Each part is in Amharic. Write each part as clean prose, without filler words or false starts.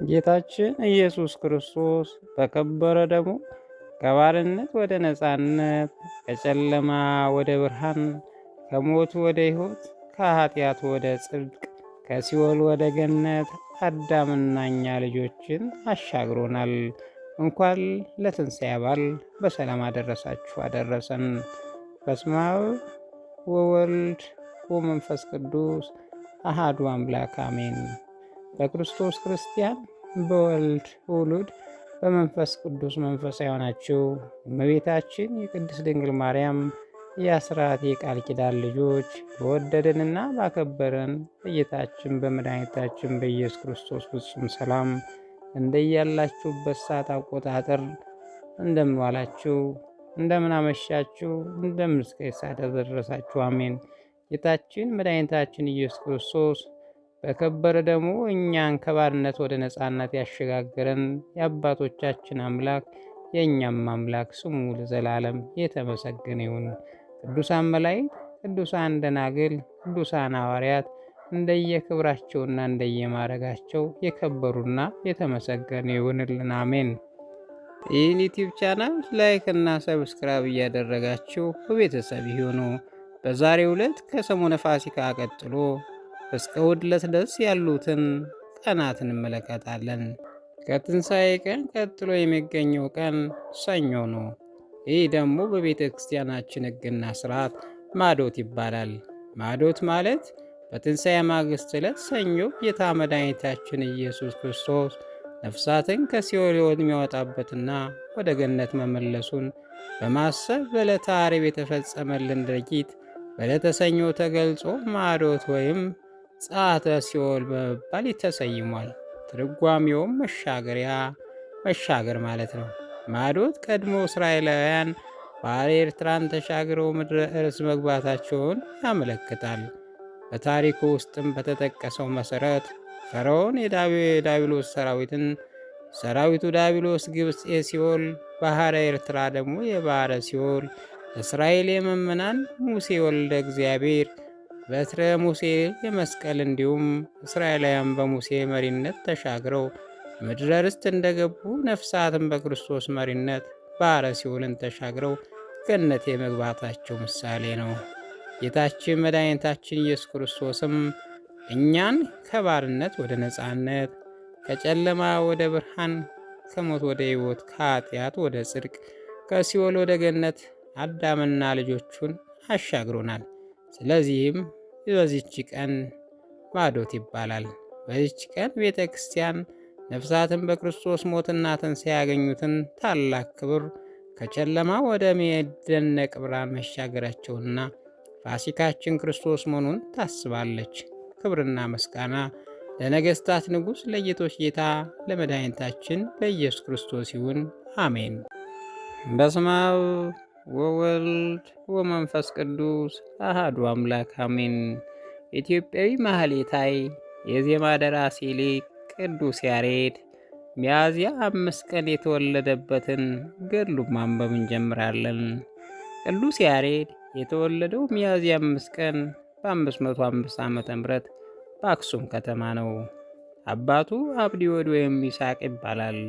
ጌታችን ኢየሱስ ክርስቶስ በከበረ ደሙ ከባርነት ወደ ነፃነት፣ ከጨለማ ወደ ብርሃን፣ ከሞት ወደ ሕይወት፣ ከኃጢአት ወደ ጽድቅ፣ ከሲኦል ወደ ገነት አዳምና እኛ ልጆችን አሻግሮናል። እንኳን ለትንሣኤ በዓል በሰላም አደረሳችሁ አደረሰን። በስመ አብ ወወልድ ወመንፈስ ቅዱስ አሃዱ አምላክ አሜን። በክርስቶስ ክርስቲያን፣ በወልድ ውሉድ፣ በመንፈስ ቅዱስ መንፈሳዊ የሆናችሁ እመቤታችን የቅድስት ድንግል ማርያም የአስራት የቃል ኪዳን ልጆች በወደደንና ባከበረን በጌታችን በመድኃኒታችን በኢየሱስ ክርስቶስ ፍጹም ሰላም እንደያላችሁበት ሰዓት አቆጣጠር እንደምን ዋላችሁ፣ እንደምን አመሻችሁ፣ እንደምን እስከ ሰዓት ደረሳችሁ። አሜን። ጌታችን መድኃኒታችን ኢየሱስ ክርስቶስ በከበረ ደግሞ እኛን ከባርነት ወደ ነፃነት ያሸጋገረን የአባቶቻችን አምላክ የእኛም አምላክ ስሙ ለዘላለም የተመሰገነ ይሁን። ቅዱሳን መላእክት፣ ቅዱሳን ደናግል፣ ቅዱሳን ሐዋርያት እንደየክብራቸውና እንደየማረጋቸው የከበሩና የተመሰገነ ይሁንልን። አሜን። ይህን ዩቲዩብ ቻናል ላይክ እና ሰብስክራይብ እያደረጋችሁ ቤተሰብ ይሁኑ። በዛሬው ዕለት ከሰሙነ ፋሲካ ቀጥሎ እስከ እሑድ ዕለት ድረስ ያሉትን ቀናት እንመለከታለን። ከትንሣኤ ቀን ቀጥሎ የሚገኘው ቀን ሰኞ ነው። ይህ ደግሞ በቤተ ክርስቲያናችን ሕግና ስርዓት ማዶት ይባላል። ማዶት ማለት በትንሣኤ ማግስት ዕለት ሰኞ ጌታ መድኃኒታችን ኢየሱስ ክርስቶስ ነፍሳትን ከሲኦል የሚያወጣበትና ወደ ገነት መመለሱን በማሰብ በዕለተ ዓርብ የተፈጸመልን ድርጊት በዕለተ ሰኞ ተገልጾ ማዶት ወይም ጸአተ ሲኦል በመባል ተሰይሟል። ትርጓሜውም መሻገር ማለት ነው። ማዶት ቀድሞ እስራኤላውያን ባሕረ ኤርትራን ተሻግረው ምድረ እርስ መግባታቸውን ያመለክታል። በታሪኩ ውስጥም በተጠቀሰው መሠረት ፈርዖን የዳቢሎስ ሰራዊቱ ዳቢሎስ ግብፅ የሲኦል፣ ባሕረ ኤርትራ ደግሞ የባሕረ ሲኦል፣ እስራኤል የመምናን ሙሴ ወልደ እግዚአብሔር በትረ ሙሴ የመስቀል እንዲሁም እስራኤላውያን በሙሴ መሪነት ተሻግረው ምድረ ርስት እንደገቡ ነፍሳትን በክርስቶስ መሪነት ባሕረ ሲኦልን ተሻግረው ገነት የመግባታቸው ምሳሌ ነው። ጌታችን መድኃኒታችን ኢየሱስ ክርስቶስም እኛን ከባርነት ወደ ነፃነት፣ ከጨለማ ወደ ብርሃን፣ ከሞት ወደ ሕይወት፣ ከኃጢአት ወደ ጽድቅ፣ ከሲኦል ወደ ገነት አዳምና ልጆቹን አሻግሮናል። ስለዚህም በዚች ቀን ማዶት ይባላል። በዚች ቀን ቤተ ክርስቲያን ነፍሳትን በክርስቶስ ሞትና ትንሣኤ ያገኙትን ታላቅ ክብር ከጨለማ ወደሚደነቅ ብርሃን መሻገራቸውና ፋሲካችን ክርስቶስ መሆኑን ታስባለች። ክብርና ምስጋና ለነገሥታት ንጉሥ ለጌቶች ጌታ ለመድኃኒታችን ለኢየሱስ ክርስቶስ ይሁን፣ አሜን። በስመ አብ ወወልድ ወመንፈስ ቅዱስ አሃዱ አምላክ አሜን። ኢትዮጵያዊ ማህሌታይ የዜማ ደራሲ ሊቅ ቅዱስ ያሬድ ሚያዝያ 5 ቀን የተወለደበትን ገድሉን ማንበብ እንጀምራለን። ቅዱስ ያሬድ የተወለደው ሚያዝያ 5 ቀን በ505 ዓመተ ምህረት በአክሱም ከተማ ነው። አባቱ አብዲወድ ወይም ይስሐቅ ይባላል።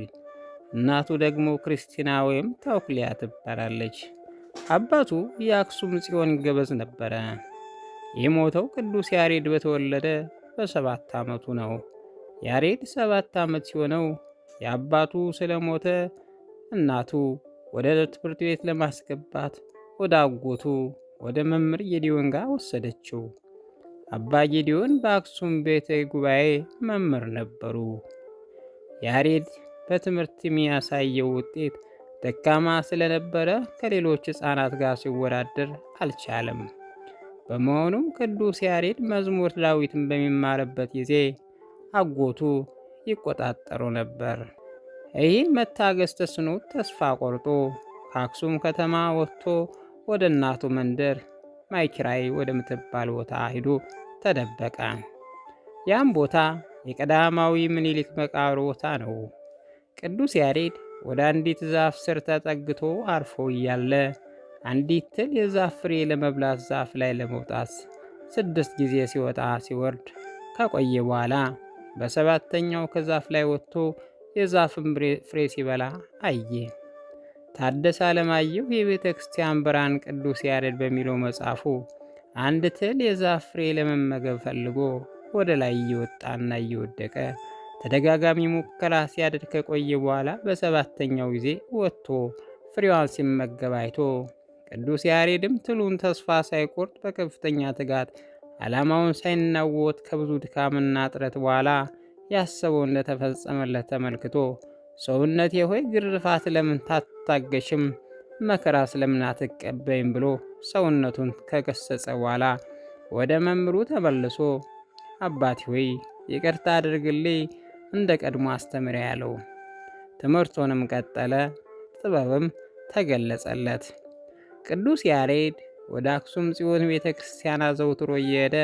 እናቱ ደግሞ ክርስቲና ወይም ተውክሊያ ትባላለች። አባቱ የአክሱም ጽዮን ገበዝ ነበረ። የሞተው ቅዱስ ያሬድ በተወለደ በ7 ዓመቱ ነው። ያሬድ 7 ዓመት ሲሆነው የአባቱ ስለሞተ እናቱ ወደ ትምህርት ቤት ለማስገባት ወደ አጎቱ ወደ መምህር ጌዲዮን ጋር ወሰደችው። አባ ጌዲዮን በአክሱም ቤተ ጉባኤ መምህር ነበሩ። ያሬድ በትምህርት የሚያሳየው ውጤት ደካማ ስለነበረ ከሌሎች ሕፃናት ጋር ሲወዳደር አልቻለም። በመሆኑም ቅዱስ ያሬድ መዝሙር ዳዊትን በሚማርበት ጊዜ አጎቱ ይቆጣጠሩ ነበር። ይህ መታገስ ተስኖት ተስፋ ቆርጦ ከአክሱም ከተማ ወጥቶ ወደ እናቱ መንደር ማይኪራይ ወደምትባል ቦታ ሂዶ ተደበቀ። ያም ቦታ የቀዳማዊ ምኒልክ መቃብር ቦታ ነው። ቅዱስ ያሬድ ወደ አንዲት ዛፍ ስር ተጠግቶ አርፎ እያለ አንዲት ትል የዛፍ ፍሬ ለመብላት ዛፍ ላይ ለመውጣት 6 ጊዜ ሲወጣ ሲወርድ ከቆየ በኋላ በሰባተኛው ከዛፍ ላይ ወጥቶ የዛፍን ፍሬ ሲበላ አየ። ታደሰ አለማየሁ የቤተ ክርስቲያን ብርሃን ቅዱስ ያሬድ በሚለው መጽሐፉ አንድ ትል የዛፍ ፍሬ ለመመገብ ፈልጎ ወደ ላይ እየወጣና እየወደቀ ተደጋጋሚ ሙከራ ሲያደርግ ከቆየ በኋላ በሰባተኛው ጊዜ ወጥቶ ፍሬዋን ሲመገብ አይቶ ቅዱስ ያሬድም ትሉን ተስፋ ሳይቆርጥ በከፍተኛ ትጋት ዓላማውን ሳይናወጥ ከብዙ ድካምና ጥረት በኋላ ያሰበው እንደተፈጸመለት ተመልክቶ ሰውነቴ ሆይ ግርፋት ለምን ታታገሽም? መከራ ስለምን አትቀበይም? ብሎ ሰውነቱን ከገሰጸ በኋላ ወደ መምህሩ ተመልሶ አባቴ ሆይ ይቅርታ አድርግልኝ፣ እንደ ቀድሞ አስተምር ያለው። ትምህርቱንም ቀጠለ፣ ጥበብም ተገለጸለት። ቅዱስ ያሬድ ወደ አክሱም ጽዮን ቤተ ክርስቲያን አዘውትሮ እየሄደ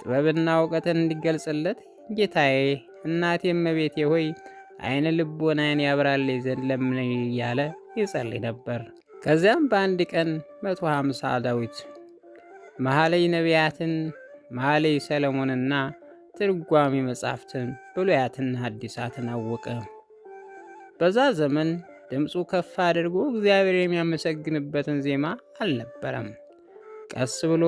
ጥበብና እውቀትን እንዲገልጽለት ጌታዬ እናቴ እመቤቴ ሆይ አይነ ልቦናዬን ያብራልኝ ዘንድ ለምን እያለ ይጸልይ ነበር። ከዚያም በአንድ ቀን 150 ዳዊት፣ መኃልየ ነቢያትን፣ መኃልየ ሰሎሞንና ትርጓሜ መጻሕፍትን ብሉያትና ሐዲሳትን አወቀ። በዛ ዘመን ድምፁ ከፍ አድርጎ እግዚአብሔር የሚያመሰግንበትን ዜማ አልነበረም። ቀስ ብሎ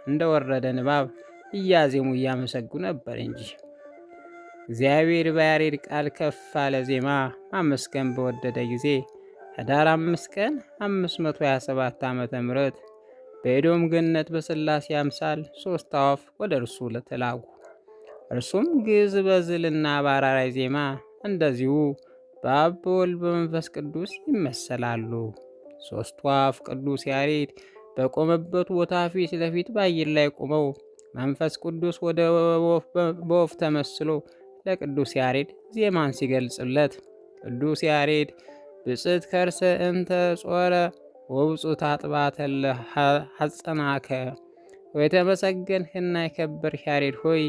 እንደወረደ ንባብ እያዜሙ እያመሰግኑ ነበር እንጂ። እግዚአብሔር በያሬድ ቃል ከፍ አለ ዜማ ማመስገን በወደደ ጊዜ ህዳር 5 ቀን 527 ዓመተ ምህረት በኤዶም ገነት በሥላሴ አምሳል 3 አዕዋፍ ወደ እርሱ ተላኩ። እርሱም ግዕዝ በዝልና በአራራይ ዜማ እንደዚሁ በአብ በወልድ በመንፈስ ቅዱስ ይመሰላሉ። 3ቱ አዕዋፍ ቅዱስ ያሬድ በቆመበት ቦታ ፊት ለፊት በአየር ላይ ቆመው መንፈስ ቅዱስ በወፍ ተመስሎ ለቅዱስ ያሬድ ዜማን ሲገልጽለት ቅዱስ ያሬድ ብጽት ከርሰ እንተ ጾረ ወብፁት አጥባተለ ሐጸናከ፣ የተመሰገንህና የከበርህ ያሬድ ሆይ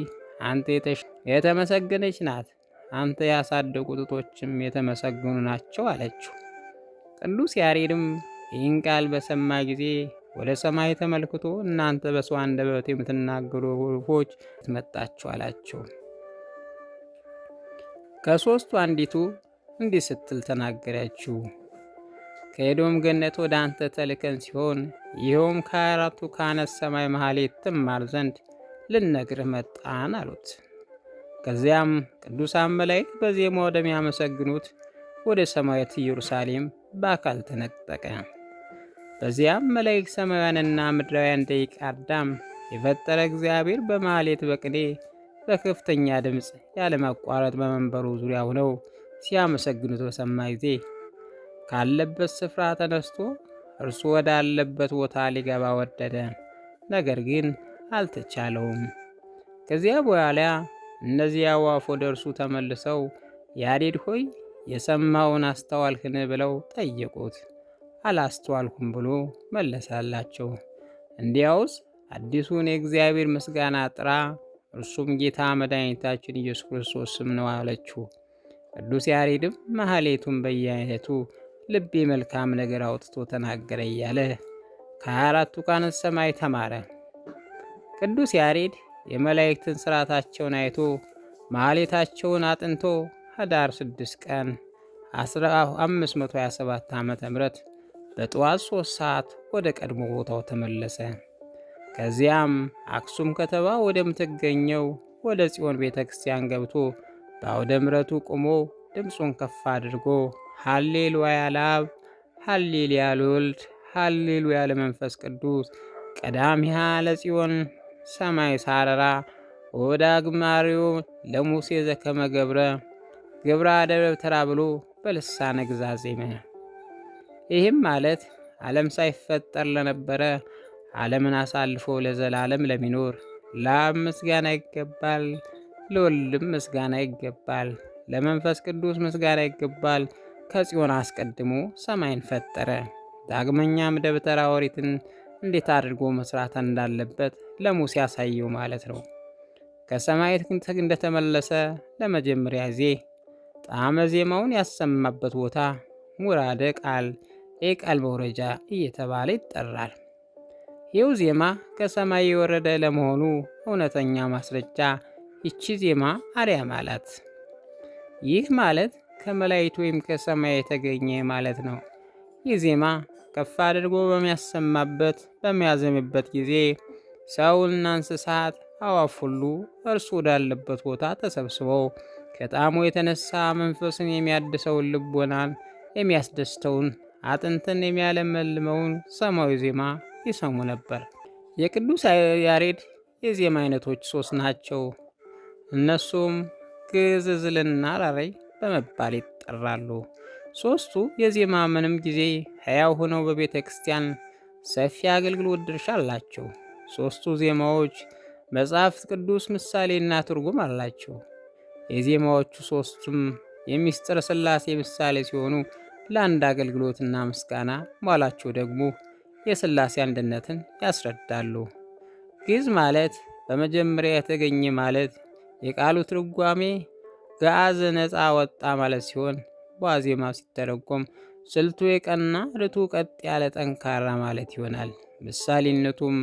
አንተ የተመሰገነች ናት፣ አንተ ያሳደጉ ጡቶችም የተመሰገኑ ናቸው አለችው። ቅዱስ ያሬድም ይህን ቃል በሰማ ጊዜ ወደ ሰማይ ተመልክቶ እናንተ በሰው አንደበት የምትናገሩ ወፎች መጣችሁ አላቸው። ከሦስቱ አንዲቱ እንዲህ ስትል ተናገረችው። ከኤዶም ገነት ወደ አንተ ተልከን ሲሆን ይኸውም ከአራቱ ካህናተ ሰማይ ማኅሌት ትማር ዘንድ ልነግርህ መጣን አሉት። ከዚያም ቅዱሳን መላእክት በዜማ ወደሚያመሰግኑት ወደ ሰማያዊት ኢየሩሳሌም በአካል ተነጠቀ። በዚያም መላእክት ሰማያውያንና ምድራውያን ደቂቀ አዳም የፈጠረ እግዚአብሔር በማኅሌት በቅኔ በከፍተኛ ድምፅ ያለማቋረጥ በመንበሩ ዙሪያ ሆነው ሲያመሰግኑት በሰማ ጊዜ ካለበት ስፍራ ተነስቶ እርሱ ወዳለበት ቦታ ሊገባ ወደደ። ነገር ግን አልተቻለውም። ከዚያ በኋላ እነዚህ አዕዋፍ ወደ እርሱ ተመልሰው ያሬድ ሆይ የሰማውን አስተዋልህን? ብለው ጠየቁት። አላስተዋልኩም ብሎ መለሳላቸው። እንዲያውስ አዲሱን የእግዚአብሔር ምስጋና ጥራ፣ እርሱም ጌታ መድኃኒታችን ኢየሱስ ክርስቶስ ስም ነው አለችው። ቅዱስ ያሬድም ማኅሌቱን በየአይነቱ ልቤ መልካም ነገር አውጥቶ ተናገረ እያለ ከ24ቱ ካህናተ ሰማይ ተማረ። ቅዱስ ያሬድ የመላእክትን ሥርዓታቸውን አይቶ ማኅሌታቸውን አጥንቶ ህዳር 6 ቀን 527 ዓመተ ምህረት በጠዋት 3 ሰዓት ወደ ቀድሞ ቦታው ተመለሰ። ከዚያም አክሱም ከተማ ወደምትገኘው ወደ ጽዮን ቤተ ክርስቲያን ገብቶ በአውደ ምሕረቱ ቆሞ ድምፁን ከፍ አድርጎ ሃሌሉያ ለአብ፣ ሃሌሉያ ለወልድ፣ ሃሌሉያ ለመንፈስ ቅዱስ ቀዳሚሃ ለጽዮን ሰማይ ሳረራ ወዳግማሪው ለሙሴ ዘከመ ገብረ ደብተራ ብሎ በልሳነ ግዕዝ ዜመ። ይህም ማለት ዓለም ሳይፈጠር ለነበረ ዓለምን አሳልፎ ለዘላለም ለሚኖር ለአብ ምስጋና ይገባል፣ ለወልድም ምስጋና ይገባል፣ ለመንፈስ ቅዱስ ምስጋና ይገባል። ከጽዮን አስቀድሞ ሰማይን ፈጠረ። ዳግመኛም ደብተራ ኦሪትን እንዴት አድርጎ መስራት እንዳለበት ለሙሴ ያሳየው ማለት ነው። ከሰማይ እንደተመለሰ ለመጀመሪያ ጊዜ ጣዕመ ዜማውን ያሰማበት ቦታ ሙራደ ቃል የቃል መውረጃ እየተባለ ይጠራል። ይኸው ዜማ ከሰማይ የወረደ ለመሆኑ እውነተኛ ማስረጃ ይቺ ዜማ አርያም አላት። ይህ ማለት ከመላእክት ወይም ከሰማይ የተገኘ ማለት ነው። ይህ ዜማ ከፍ አድርጎ በሚያዘምበት ጊዜ ሰውና እንስሳት፣ አዕዋፍ ሁሉ እርሱ ወዳለበት ቦታ ተሰብስበው ከጣዕሙ የተነሳ መንፈስን የሚያድሰውን፣ ልቦናን የሚያስደስተውን፣ አጥንትን የሚያለመልመውን ሰማያዊ ዜማ ይሰሙ ነበር። የቅዱስ ያሬድ የዜማ አይነቶች 3 ናቸው። እነሱም ግዕዝ፣ ዕዝልና አራራይ በመባል ይጠራሉ። 3ቱ የዜማ ምንም ጊዜ ሕያው ሆነው በቤተ ክርስቲያን ሰፊ አገልግሎት ድርሻ አላቸው። 3ቱ ዜማዎች መጽሐፍ ቅዱስ ምሳሌና ትርጉም አላቸው። የዜማዎቹ 3ቱም የሚስጥረ ሥላሴ ምሳሌ ሲሆኑ ለአንድ አገልግሎትና ምስጋና መዋላቸው ደግሞ የሥላሴ አንድነትን ያስረዳሉ። ግዕዝ ማለት በመጀመሪያ የተገኘ ማለት የቃሉ ትርጓሜ ገአዘ ነፃ ወጣ ማለት ሲሆን በዋዜማ ሲተረጎም ስልቱ የቀና ርቱ ቀጥ ያለ ጠንካራ ማለት ይሆናል። ምሳሌነቱም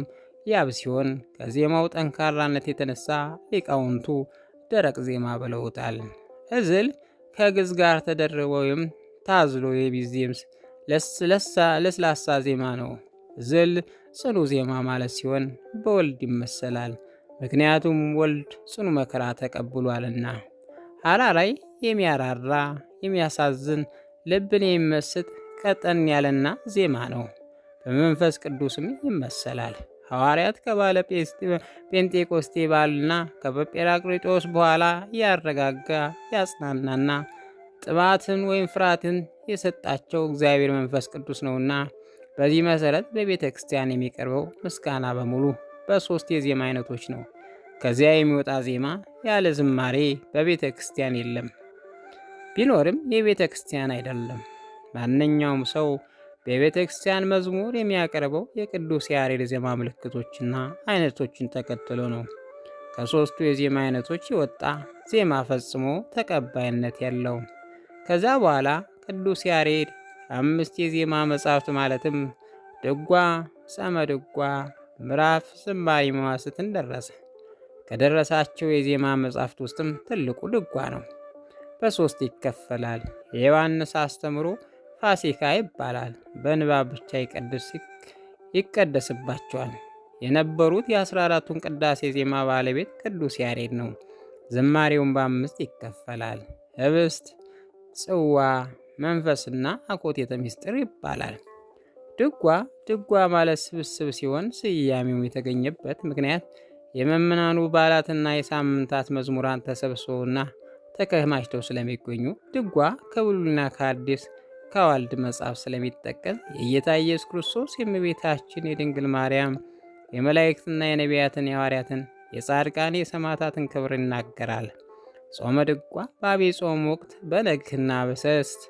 ያብ ሲሆን ከዜማው ጠንካራነት የተነሳ ሊቃውንቱ ደረቅ ዜማ ብለውታል። ዕዝል ከግዕዝ ጋር ተደርቦ ወይም ታዝሎ የሚዜም ለስላሳ ዜማ ነው። ዕዝል ጽኑ ዜማ ማለት ሲሆን በወልድ ይመሰላል፣ ምክንያቱም ወልድ ጽኑ መከራ ተቀብሏልና። አራራይ የሚያራራ የሚያሳዝን ልብን የሚመስጥ ቀጠን ያለና ዜማ ነው። በመንፈስ ቅዱስም ይመሰላል። ሐዋርያት ከባለ ጴንጤቆስቴ በዓልና ከጰራቅሊጦስ በኋላ ያረጋጋ ያጽናናና ጥማትን ወይም ፍርሃትን የሰጣቸው እግዚአብሔር መንፈስ ቅዱስ ነውና፣ በዚህ መሰረት በቤተ ክርስቲያን የሚቀርበው ምስጋና በሙሉ በ3 የዜማ አይነቶች ነው። ከዚያ የሚወጣ ዜማ ያለ ዝማሬ በቤተ ክርስቲያን የለም፣ ቢኖርም የቤተ ክርስቲያን አይደለም። ማንኛውም ሰው በቤተ ክርስቲያን መዝሙር የሚያቀርበው የቅዱስ ያሬድ ዜማ ምልክቶችና አይነቶችን ተከትሎ ነው። ከ3ቱ የዜማ አይነቶች የወጣ ዜማ ፈጽሞ ተቀባይነት የለውም። ከዛ በኋላ ቅዱስ ያሬድ 5 የዜማ መጻሕፍት ማለትም ድጓ፣ ጸመ ድጓ፣ ምዕራፍ፣ ዝማሬ፣ መዋሥዕትን ደረሰ። ከደረሳቸው የዜማ መጻሕፍት ውስጥም ትልቁ ድጓ ነው። በ3 ይከፈላል። የዮሐንስ አስተምሮ ፋሲካ ይባላል። በንባብ ብቻ ይቀደስባቸዋል። የነበሩት የ14ቱን ቅዳሴ ዜማ ባለቤት ቅዱስ ያሬድ ነው። ዝማሬውን በ5 ይከፈላል። ኅብስት፣ ጽዋ፣ መንፈስና አኮቴተ ምስጢር ይባላል። ድጓ ማለት ስብስብ ሲሆን ስያሜው የተገኘበት ምክንያት የመምናኑ በዓላትና የሳምንታት መዝሙራን ተሰብስበውና ተከማችተው ስለሚገኙ፣ ድጓ ከብሉይና ከአዲስ ከዋልድ መጽሐፍ ስለሚጠቀስ የጌታ ኢየሱስ ክርስቶስ፣ የእመቤታችን የድንግል ማርያም፣ የመላእክትና የነቢያትን፣ የሐዋርያትን፣ የጻድቃን፣ የሰማዕታትን ክብር ይናገራል። ጾመ ድጓ በአብይ ጾም ወቅት በነግህና በሰስት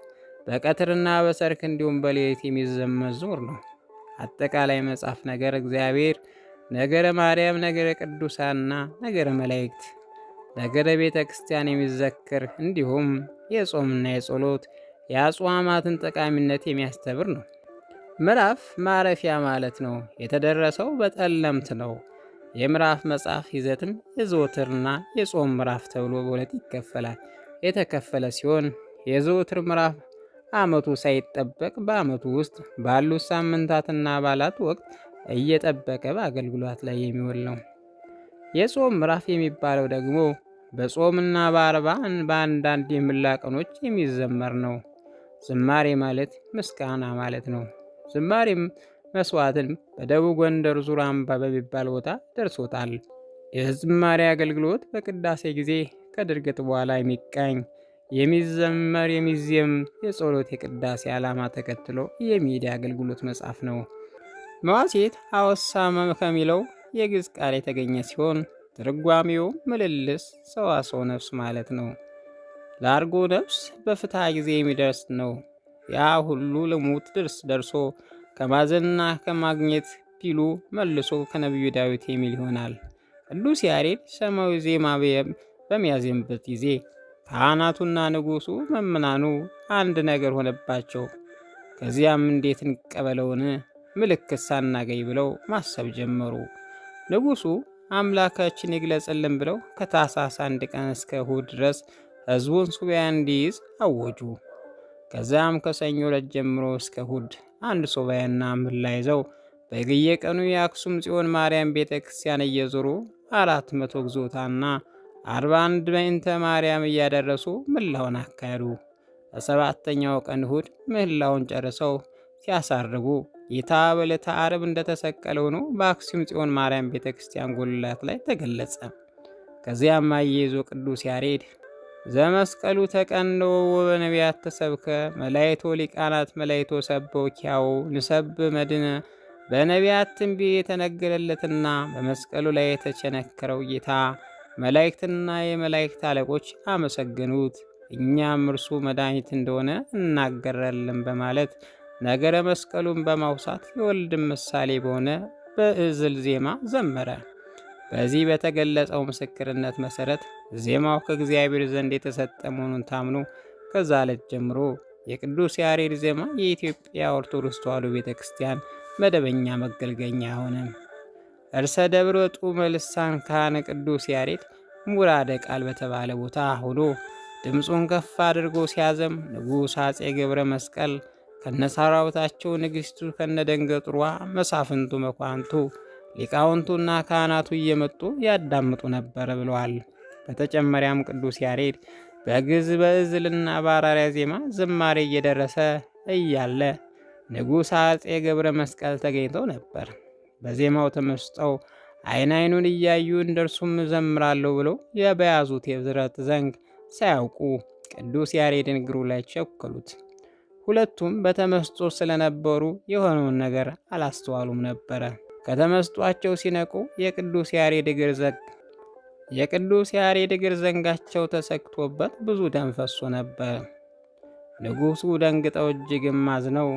በቀትርና በሰርክ እንዲሁም በሌሊት የሚዘመር መዝሙር ነው። አጠቃላይ መጽሐፍ ነገረ እግዚአብሔር፣ ነገረ ማርያም፣ ነገረ ቅዱሳንና ነገረ መላእክት፣ ነገረ ቤተ ክርስቲያን የሚዘክር እንዲሁም የጾምና የጸሎት የአጽዋማትን ጠቃሚነት የሚያስተምር ነው። ምዕራፍ ማረፊያ ማለት ነው። የተደረሰው በጠለምት ነው። የምዕራፍ መጽሐፍ ይዘትም የዘወትርና የጾም ምዕራፍ ተብሎ በሁለት ይከፈላል። የተከፈለ ሲሆን የዘወትር ምዕራፍ ዓመቱ ሳይጠበቅ በዓመቱ ውስጥ ባሉት ሳምንታትና በዓላት ወቅት እየጠበቀ በአገልግሎት ላይ የሚውል ነው። የጾም ምዕራፍ የሚባለው ደግሞ በጾምና በአርባ በአንዳንድ የምላ ቀኖች የሚዘመር ነው። ዝማሬ ማለት ምስጋና ማለት ነው። ዝማሬም መስዋዕትን በደቡብ ጎንደር ዙር አምባ በሚባል ቦታ ደርሶታል። የዝማሬ አገልግሎት በቅዳሴ ጊዜ ከድርገት በኋላ የሚቃኝ የሚዘመር የሚዜም የጸሎት የቅዳሴ ዓላማ ተከትሎ የሚሄድ አገልግሎት መጽሐፍ ነው። መዋሥዕት አወሳ ከሚለው የግዕዝ ቃል የተገኘ ሲሆን ትርጓሜው ምልልስ፣ ሰዋስወ ነፍስ ማለት ነው። ለአርጎ ነፍስ በፍትሐ ጊዜ የሚደርስ ነው። ያ ሁሉ ለሞት ደርሶ ከማዘንና ከማግኘት ቢሉ መልሶ ከነቢዩ ዳዊት የሚል ይሆናል። ቅዱስ ያሬድ ሰማያዊ ዜማ በሚያዜምበት ጊዜ ካህናቱና ንጉሡ መምናኑ አንድ ነገር ሆነባቸው። ከዚያም እንዴት እንቀበለውን ምልክት ሳናገኝ ብለው ማሰብ ጀመሩ። ንጉሡ አምላካችን ይግለጽልን ብለው ከታኅሳስ 1 ቀን እስከ እሁድ ድረስ ሕዝቡን ሱባዔ እንዲይዝ አወጁ። ከዚያም ከሰኞ ዕለት ጀምሮ እስከ እሁድ አንድ ሱባዔና ምህላ ይዘው በየቀኑ የአክሱም ጽዮን ማርያም ቤተ ክርስቲያን እየዞሩ 400 ግዞታና 41 በእንተ ማርያም እያደረሱ ምህላውን አካሄዱ። በሰባተኛው ቀን እሁድ ምህላውን ጨርሰው ሲያሳርጉ ጌታ በዕለተ ዓርብ እንደተሰቀለ ሆኖ በአክሱም ጽዮን ማርያም ቤተ ክርስቲያን ጉልላት ላይ ተገለጸ። ከዚያም አያይዞ ቅዱስ ያሬድ ዘመስቀሉ ተቀንዶ በነቢያት ተሰብከ መላእክቶ ሊቃናት መላእክቶ ሰበኪያው ንሰብ መድነ በነቢያት ትንቢት የተነገረለትና በመስቀሉ ላይ የተቸነከረው ጌታ መላእክትና የመላእክት አለቆች አመሰገኑት፣ እኛም እርሱ መድኃኒት እንደሆነ እናገራለን በማለት ነገረ መስቀሉን በማውሳት የወልድም ምሳሌ በሆነ በዕዝል ዜማ ዘመረ። በዚህ በተገለጸው ምስክርነት መሰረት ዜማው ከእግዚአብሔር ዘንድ የተሰጠ መሆኑን ታምኖ ከዛ ዕለት ጀምሮ የቅዱስ ያሬድ ዜማ የኢትዮጵያ ኦርቶዶክስ ተዋሕዶ ቤተ ክርስቲያን መደበኛ መገልገኛ ሆነ። እርሰ ደብረ ጡመ ልሳን ካህነ ቅዱስ ያሬድ ሙራደ ቃል በተባለ ቦታ ሆኖ ድምፁን ከፍ አድርጎ ሲያዘም ንጉሥ አፄ ገብረ መስቀል ከነሰራዊታቸው ንግሥቱ ከነደንገጥሯ መሳፍንቱ መኳንቱ ሊቃውንቱና ካህናቱ እየመጡ ያዳምጡ ነበር ብለዋል። በተጨማሪያም ቅዱስ ያሬድ በግዕዝ በዕዝልና በአራራይ ዜማ ዝማሬ እየደረሰ እያለ ንጉሥ አፄ ገብረ መስቀል ተገኝተው ነበር። በዜማው ተመስጠው አይን አይኑን እያዩ እንደርሱም እዘምራለሁ ብለው በያዙት የብረት ዘንግ ሳያውቁ ቅዱስ ያሬድን እግሩ ላይ ቸከሉት። ሁለቱም በተመስጦ ስለነበሩ የሆነውን ነገር አላስተዋሉም ነበረ። ከተመስጧቸው ሲነቁ የቅዱስ ያሬድ እግር ዘንጋቸው ተሰክቶበት ብዙ ደም ፈሶ ነበር። ንጉሡ ደንግጠው እጅግም አዝነው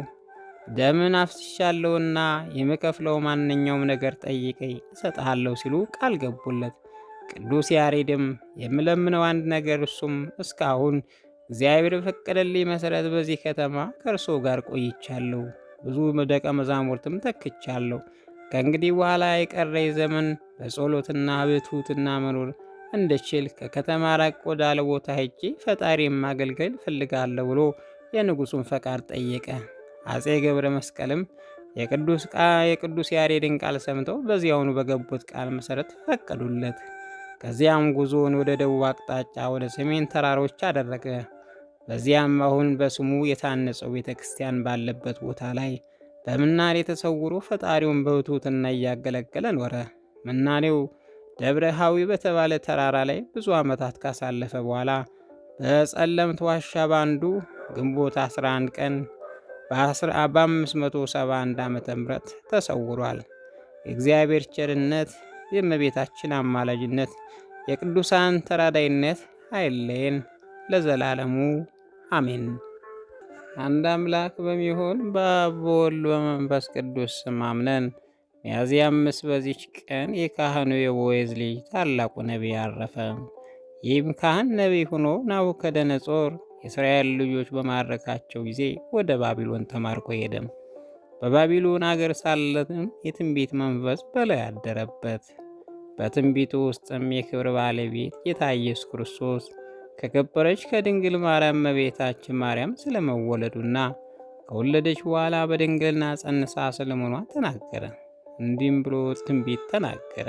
ደምን አፍስሻለሁና የምከፍለው ማንኛውም ነገር ጠይቀኝ እሰጥሃለሁ ሲሉ ቃል ገቡለት። ቅዱስ ያሬድም የምለምነው አንድ ነገር እሱም እስካሁን እግዚአብሔር በፈቀደልኝ መሰረት በዚህ ከተማ ከእርሶ ጋር ቆይቻለሁ፣ ብዙ ደቀ መዛሙርትም ተክቻለሁ። ከእንግዲህ በኋላ የቀረኝ ዘመን በጸሎትና በትሕትና መኖር እንድችል ከከተማ ራቅ ወዳለ ቦታ ሄጄ ፈጣሪም ማገልገል እፈልጋለሁ ብሎ የንጉሡን ፈቃድ ጠየቀ። አፄ ገብረ መስቀልም የቅዱስ ያሬድን ቃል ሰምተው በዚያውኑ በገቡት ቃል መሰረት ፈቀዱለት። ከዚያም ጉዞውን ወደ ደቡብ አቅጣጫ ወደ ሰሜን ተራሮች አደረገ። በዚያም አሁን በስሙ የታነጸው ቤተ ክርስቲያን ባለበት ቦታ ላይ በምናኔ ተሰውሮ ፈጣሪውን በትሕትና እያገለገለ ኖረ። ምናኔው ደብረ ሐዊ በተባለ ተራራ ላይ ብዙ ዓመታት ካሳለፈ በኋላ በጸለምት ዋሻ ባንዱ ግንቦት 11 ቀን በ571 ዓመተ ምህረት ተሰውሯል። የእግዚአብሔር ቸርነት፣ የእመቤታችን አማላጅነት፣ የቅዱሳን ተራዳይነት አይለየን ለዘላለሙ አሜን። አንድ አምላክ በሚሆን በአብ በወልድ በመንፈስ ቅዱስ ስም አምነን ሚያዝያ 5 በዚች ቀን የካህኑ የቦዔዝ ልጅ ታላቁ ነቢይ አረፈ። ይህም ካህን ነቢይ ሆኖ ናቡከደነጾር የእስራኤል ልጆች በማረካቸው ጊዜ ወደ ባቢሎን ተማርኮ ሄደም። በባቢሎን አገር ሳለትም የትንቢት መንፈስ በላይ አደረበት። በትንቢቱ ውስጥም የክብር ባለቤት ጌታ ኢየሱስ ክርስቶስ ከከበረች ከድንግል ማርያም እመቤታችን ማርያም ስለመወለዱና ከወለደች በኋላ በድንግልና ጸንሳ ስለመሆኗ ተናገረ። እንዲህም ብሎ ትንቢት ተናገረ።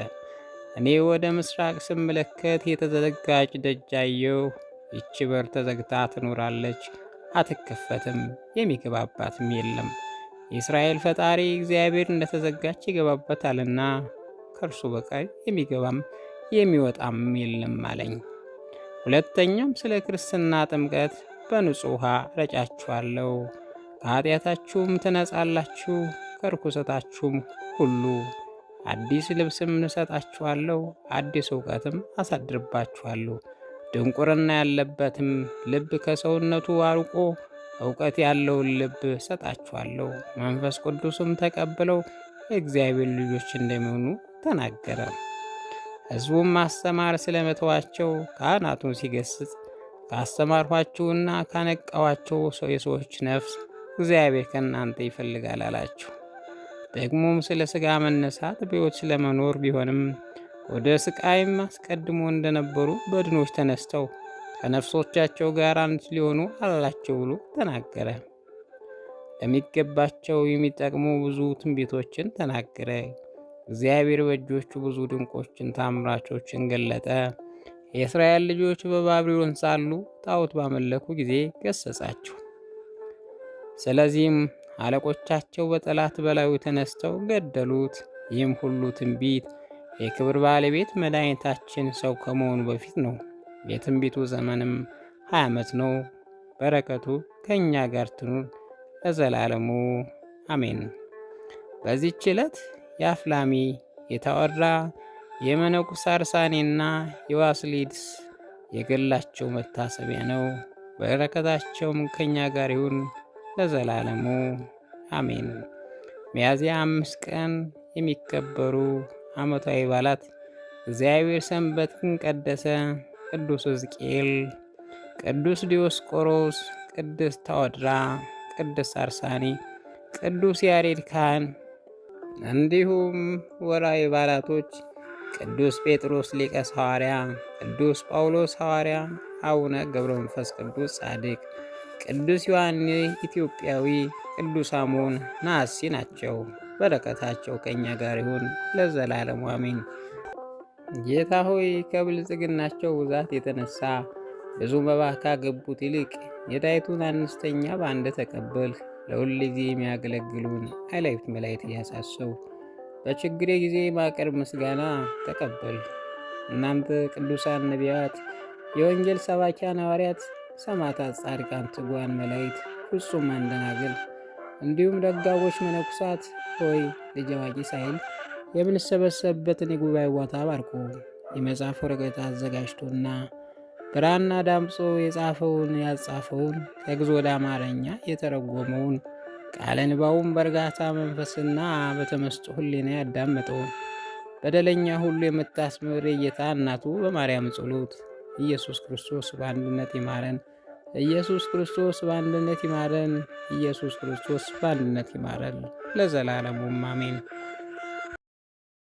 እኔ ወደ ምስራቅ ስመለከት የተዘጋች ደጅ አየሁ። ይህች በር ተዘግታ ትኖራለች፣ አትከፈትም፣ የሚገባባትም የለም። የእስራኤል ፈጣሪ እግዚአብሔር እንደተዘጋች ይገባበታልና ከእርሱ በቀር የሚገባም የሚወጣም የለም አለኝ። ሁለተኛም ስለ ክርስትና ጥምቀት በንጹሕ ውሃ ረጫችኋለሁ፣ ከኃጢአታችሁም ትነጻላችሁ፣ ከርኩሰታችሁም ሁሉ አዲስ ልብስም እሰጣችኋለሁ፣ አዲስ እውቀትም አሳድርባችኋለሁ። ድንቁርና ያለበትም ልብ ከሰውነቱ አርቆ እውቀት ያለውን ልብ እሰጣችኋለሁ። መንፈስ ቅዱስም ተቀብለው የእግዚአብሔር ልጆች እንደሚሆኑ ተናገረ። ሕዝቡም ማስተማር ስለመተዋቸው ካህናቱን ሲገስጽ ካስተማርኋችሁና ካነቃኋቸው የሰዎች ነፍስ እግዚአብሔር ከእናንተ ይፈልጋል አላቸው። ደግሞም ስለ ሥጋ መነሳት በሕይወት ስለመኖር ቢሆንም ወደ ስቃይም አስቀድሞ እንደነበሩ በድኖች ተነስተው ከነፍሶቻቸው ጋር አንድ ሊሆኑ አላቸው ብሎ ተናገረ። ለሚገባቸው የሚጠቅሙ ብዙ ትንቢቶችን ተናገረ። እግዚአብሔር በእጆቹ ብዙ ድንቆችን ታምራቾችን ገለጠ። የእስራኤል ልጆች በባቢሎን ሳሉ ጣዖት ባመለኩ ጊዜ ገሰጻቸው። ስለዚህም አለቆቻቸው በጠላት በላዩ ተነስተው ገደሉት። ይህም ሁሉ ትንቢት የክብር ባለቤት መድኃኒታችን ሰው ከመሆኑ በፊት ነው። የትንቢቱ ዘመንም 20 ዓመት ነው። በረከቱ ከእኛ ጋር ትኑር ለዘላለሙ አሜን። በዚህች ዕለት የአፍላሚ፣ የታወራ፣ የመነኩስ አርሳኔና የዋስሊድስ የገላቸው መታሰቢያ ነው። በረከታቸውም ከእኛ ጋር ይሁን ለዘላለሙ አሜን። ሚያዝያ 5 ቀን የሚከበሩ ዓመታዊ በዓላት እግዚአብሔር ሰንበትን ቀደሰ። ቅዱስ ሕዝቅኤል፣ ቅዱስ ዲዮስቆሮስ፣ ቅድስት ታወድራ፣ ቅድስት አርሳኒ፣ ቅዱስ ያሬድ ካህን። እንዲሁም ወርኃዊ በዓላቶች ቅዱስ ጴጥሮስ ሊቀ ሐዋርያ፣ ቅዱስ ጳውሎስ ሐዋርያ፣ አቡነ ገብረ መንፈስ ቅዱስ ጻድቅ፣ ቅዱስ ዮሐንስ ኢትዮጵያዊ፣ ቅዱስ አሞን ነአሲ ናቸው። በረከታቸው ከእኛ ጋር ይሁን ለዘላለሙ አሜን። ጌታ ሆይ ከብልጽግናቸው ብዛት የተነሳ ብዙ መባ ካገቡት ይልቅ የዳይቱን አነስተኛ በአንድ ተቀበል። ለሁል ጊዜ የሚያገለግሉን አእላፍት መላእክት እያሳሰቡ በችግሬ ጊዜ ማቅረብ ምስጋና ተቀበል። እናንተ ቅዱሳን ነቢያት፣ የወንጌል ሰባኪያን ሐዋርያት፣ ሰማዕታት፣ ጻድቃን፣ ትጉሃን መላእክት፣ ፍጹማን ደናግል እንዲሁም ደጋጎች መነኩሳት ሆይ ልጅ አዋቂ ሳይል የምንሰበሰብበትን የጉባኤ ቦታ ባርኮ የመጽሐፍ ወረቀት አዘጋጅቶና ብራና ዳምጾ የጻፈውን ያጻፈውን ከግዕዝ ወደ አማርኛ የተረጎመውን ቃለ ንባቡን በእርጋታ መንፈስና በተመስጦ ሕሊና ያዳመጠውን በደለኛ ሁሉ የምታስምር የጌታ እናቱ በማርያም ጸሎት ኢየሱስ ክርስቶስ በአንድነት ይማረን። ኢየሱስ ክርስቶስ በአንድነት ይማረን። ኢየሱስ ክርስቶስ በአንድነት ይማረን ለዘላለሙ አሜን።